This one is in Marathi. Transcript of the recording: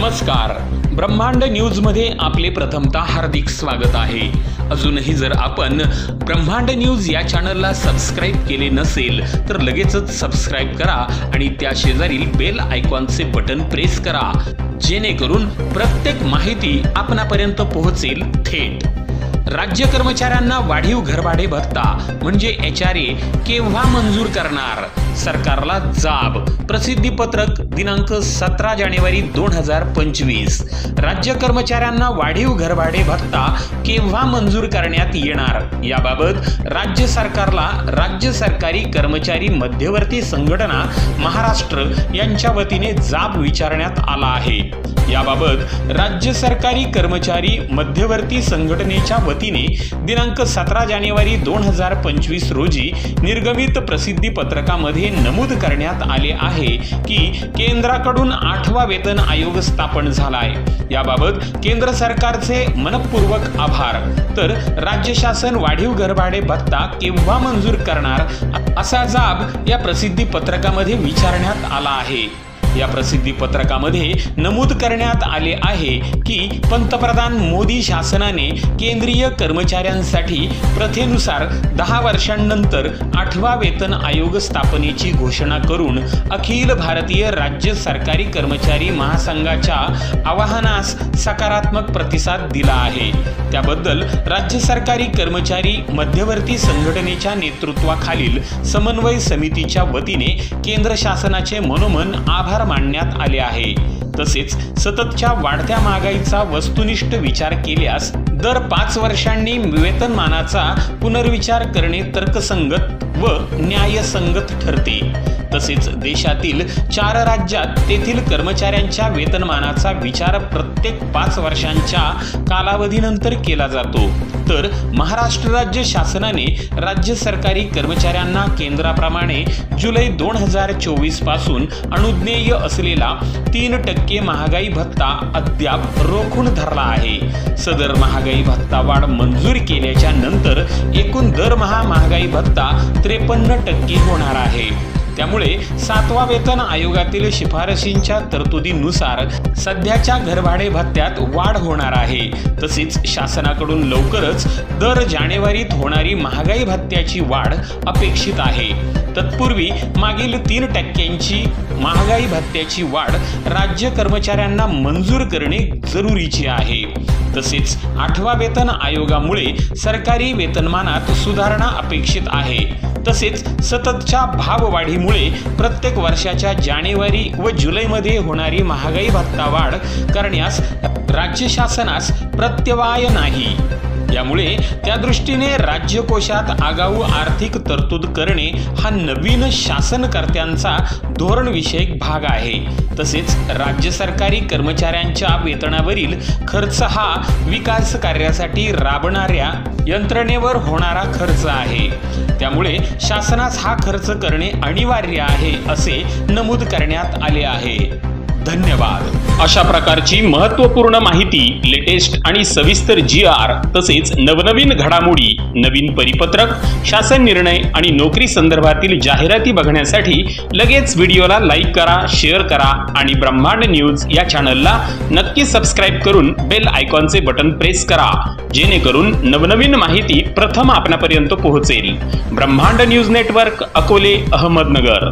नमस्कार, ब्रह्मांड न्यूज मध्ये आपले प्रथमतः हार्दिक स्वागत आहे। अजूनही जर आपण ब्रह्मांड न्यूज या चॅनलला सबस्क्राइब केले नसेल तर लगेचच सबस्क्राइब करा आणि त्या शेजारील बेल आयकॉनचे बटन प्रेस करा, जेणेकरून प्रत्येक माहिती आपणापर्यंत पोहोचेल थेट। राज्य कर्मचाऱ्यांना वाढीव घरभाडे भत्ता म्हणजे HRA केव्हा मंजूर करणार? सरकारला जाब। प्रसिद्धी पत्रक दिनांक 17 जानेवारी 2025। राज्य कर्मचाऱ्यांना वाढीव घरभाडे भत्ता केव्हा मंजूर करण्यात येणार याबाबत राज्य सरकारला राज्य सरकारी कर्मचारी मध्यवर्ती संघटना महाराष्ट्र यांच्या वतीने जाब विचारण्यात आला आहे। याबाबत राज्य सरकारी कर्मचारी मध्यवर्ती संघटनेच्या वतीने दिनांक 17 जानेवारी 2025 रोजी निर्गमित प्रसिद्धी पत्रकामध्ये नमूद करण्यात आले आहे की केंद्राकडून 8वा वेतन आयोग स्थापन झाला आहे। याबाबत केंद्र सरकारचे मनपूर्वक आभार। तर राज्य शासन वाढीव घरभाडे भत्ता केव्हा मंजूर करणार असा जाब या प्रसिद्धी पत्रकामध्ये विचारण्यात आला आहे। या प्रसिद्धी पत्रकामध्ये नमूद करण्यात आले आहे की पंतप्रधान मोदी शासनाने केंद्रीय कर्मचाऱ्यांसाठी प्रथेनुसार 10 वर्षांनंतर 8वा वेतन आयोग स्थापनेची घोषणा करून अखिल भारतीय राज्य सरकारी कर्मचारी महासंघाच्या आवाहनास सकारात्मक प्रतिसाद दिला आहे। त्याबद्दल राज्य सरकारी कर्मचारी मध्यवर्ती संघटनेच्या नेतृत्वाखालील समन्वय समितीच्या वतीने केंद्र शासनाचे मनोमन आभार मानण्यात आले आहे। तसेच सततच्या वाढत्या महागाईचा वस्तुनिष्ठ विचार केल्यास दर 5 वर्षांनी वेतनमानाचा पुनर्विचार करणे तर्कसंगत व न्यायसंगत ठरते। तसेच देशातील 4 राज्यात तेथील कर्मचाऱ्यांच्या वेतनमानाचा विचार प्रत्येक 5 वर्षांच्या कालावधीनंतर केला जातो। तर महाराष्ट्र राज्य शासनाने राज्य सरकारी कर्मचाऱ्यांना केंद्राप्रमाणे जुलै 2024 पासून अनुज्ञेय असलेला 3% महागाई भत्ता अद्याप रोखून धरला आहे। सदर महागाई भत्ता वाढ मंजूर केल्याच्या नंतर एकूण दरमहा महागाई भत्ता 53% होणार आहे। त्यामुळे 7वा वेतन आयोगातील शिफारशींच्या तरतुदीनुसार सध्याच्या घरभाडे भत्त्यात वाढ होणार आहे। तसेच शासनाकडून लवकरच दर जानेवारीत होणारी महागाई भत्त्याची वाढ अपेक्षित आहे। तत्पूर्वी मागील 3% महागाई भत्त्याची वाढ राज्य कर्मचाऱ्यांना मंजूर करणे जरुरीचे आहे। तसेच 8वा वेतन आयोगामुळे सरकारी वेतनमानात सुधारणा अपेक्षित आहे। तसेच सततच्या भाववाढीमुळे प्रत्येक वर्षाच्या जानेवारी व जुलैमध्ये होणारी महागाई भत्ता वाढ करण्यास राज्य शासनास प्रत्यवाय नाही। यामुळे त्या दृष्टीने राज्य कोशात आगाऊ आर्थिक तरतूद करणे हा नवीन शासनकर्त्यांचा धोरणविषयक भाग आहे। तसेच राज्य सरकारी कर्मचाऱ्यांच्या वेतनावरील खर्च हा विकास कार्यासाठी राबणाऱ्या यंत्रणेवर होणारा खर्च आहे। त्यामुळे शासनास हा खर्च करणे अनिवार्य आहे असे नमूद करण्यात आले आहे। धन्यवाद। अशा प्रकारची महत्त्वपूर्ण माहिती, लेटेस्ट आणि सविस्तर GR तसेच नवनवीन घडामोडी, नवीन परिपत्रक, शासन निर्णय आणि नोकरी संदर्भातील जाहिराती बघण्यासाठी लगेच व्हिडिओला लाईक करा, शेअर करा आणि ब्रह्मांड न्यूज या चॅनलला नक्की सबस्क्राइब करून बेल आयकॉनचे बटन प्रेस करा, जेणेकरून नवनवीन माहिती प्रथम आपणापर्यंत पोहोचेल। ब्रह्मांड न्यूज नेटवर्क, अकोले, अहमदनगर।